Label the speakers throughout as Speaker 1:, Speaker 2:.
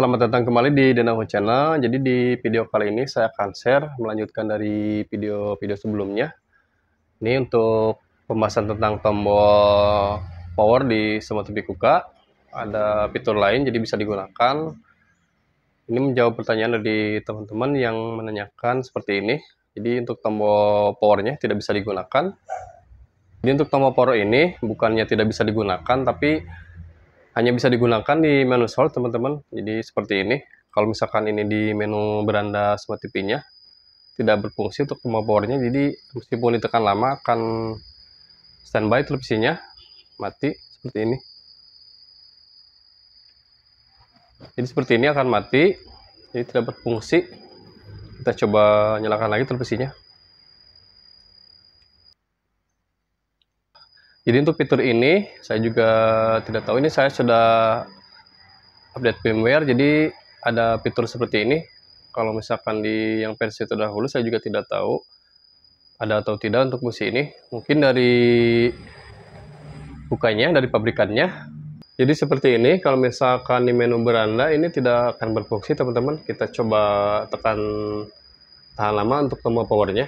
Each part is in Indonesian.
Speaker 1: selamat datang kembali di Denaho Channel. Jadi di video kali ini saya akan share melanjutkan dari video-video sebelumnya. Ini untuk pembahasan tentang tombol power di Smart TV Kuka. Ada fitur lain jadi bisa digunakan. Ini menjawab pertanyaan dari teman-teman yang menanyakan seperti ini. Jadi untuk tombol powernya tidak bisa digunakan. Jadi untuk tombol power ini bukannya tidak bisa digunakan, tapi hanya bisa digunakan di menu source, teman-teman. Jadi seperti ini. Kalau misalkan ini di menu beranda Smart TV-nya tidak berfungsi untuk tombol powernya, jadi meskipun ditekan lama akan standby televisinya, mati seperti ini. Jadi seperti ini akan mati, jadi tidak berfungsi. Kita coba nyalakan lagi televisinya. Jadi untuk fitur ini saya juga tidak tahu, ini saya sudah update firmware, jadi ada fitur seperti ini. Kalau misalkan di yang versi terdahulu saya juga tidak tahu ada atau tidak untuk busi ini. Mungkin dari bukanya, dari pabrikannya. Jadi seperti ini, kalau misalkan di menu beranda ini tidak akan berfungsi, teman-teman. Kita coba tekan tahan lama untuk tombol powernya.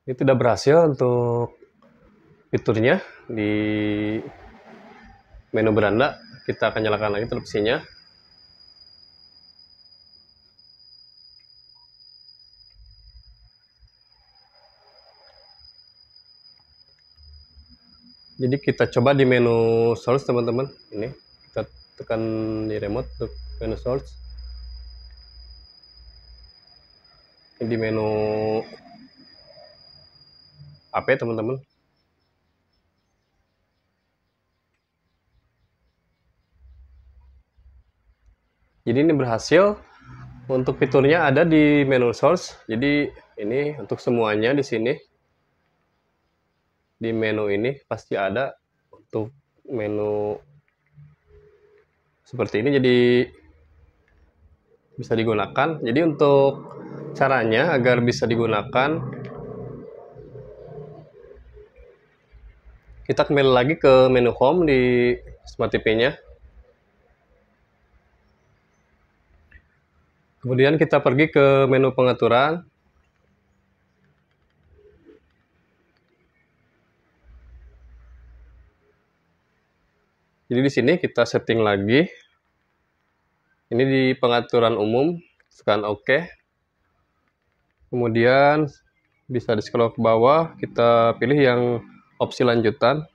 Speaker 1: Ini tidak berhasil untuk fiturnya di menu beranda. Kita akan nyalakan lagi televisinya. Jadi kita coba di menu source, teman-teman. Ini kita tekan di remote untuk menu source. Ini di menu AP, teman-teman. Jadi ini berhasil. Untuk fiturnya ada di menu source. Jadi ini untuk semuanya di sini. Di menu ini pasti ada untuk menu seperti ini, jadi bisa digunakan. Jadi untuk caranya agar bisa digunakan, kita kembali lagi ke menu home di Smart TV-nya. Kemudian kita pergi ke menu pengaturan. Jadi di sini kita setting lagi. Ini di pengaturan umum, tekan OK. Kemudian bisa di scroll ke bawah, kita pilih yang opsi lanjutan.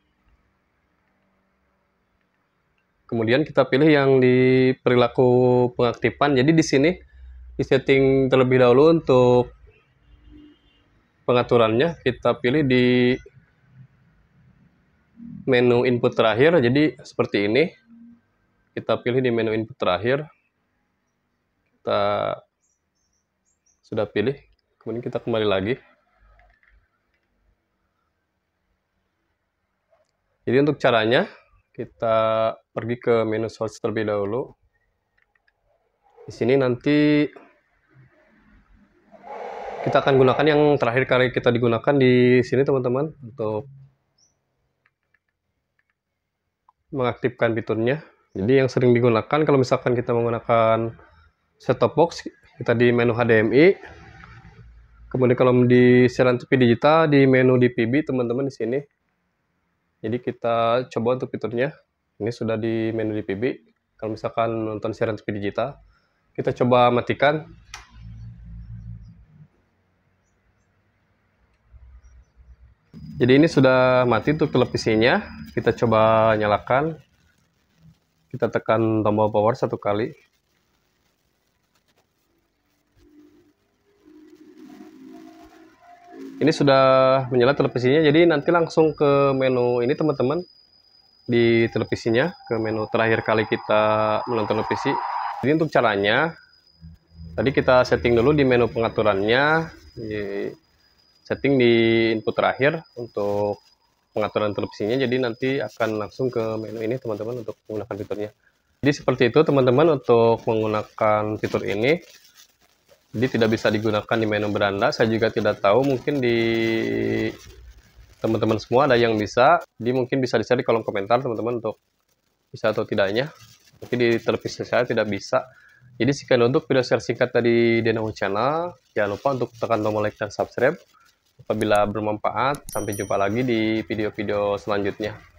Speaker 1: Kemudian kita pilih yang di perilaku pengaktifan. Jadi di sini di setting terlebih dahulu untuk pengaturannya, kita pilih di menu input terakhir. Jadi seperti ini, kita pilih di menu input terakhir. Kita sudah pilih, kemudian kita kembali lagi. Jadi untuk caranya, kita pergi ke menu source terlebih dahulu. Di sini nanti kita akan gunakan yang terakhir kali kita digunakan di sini, teman-teman, untuk mengaktifkan fiturnya. Jadi yang sering digunakan kalau misalkan kita menggunakan set-top box, kita di menu HDMI. Kemudian kalau di siaran TV digital di menu DVB, teman-teman, di sini. Jadi kita coba untuk fiturnya. Ini sudah di menu DVB. Kalau misalkan nonton siaran TV digital, kita coba matikan. Jadi ini sudah mati untuk televisinya. Kita coba nyalakan. Kita tekan tombol power satu kali. Ini sudah menyala televisinya. Jadi nanti langsung ke menu ini, teman-teman. Di televisinya, ke menu terakhir kali kita menonton televisi. Jadi untuk caranya, tadi kita setting dulu di menu pengaturannya. Setting di input terakhir untuk pengaturan televisinya. Jadi nanti akan langsung ke menu ini, teman-teman, untuk menggunakan fiturnya. Jadi seperti itu, teman-teman, untuk menggunakan fitur ini. Jadi tidak bisa digunakan di menu beranda. Saya juga tidak tahu, mungkin di teman-teman semua ada yang bisa, jadi mungkin bisa di-share di kolom komentar teman-teman untuk bisa atau tidaknya. Mungkin di televisi saya tidak bisa. Jadi sekian untuk video share singkat dari Denahu Channel. Jangan lupa untuk tekan tombol like dan subscribe. Apabila bermanfaat, sampai jumpa lagi di video-video selanjutnya.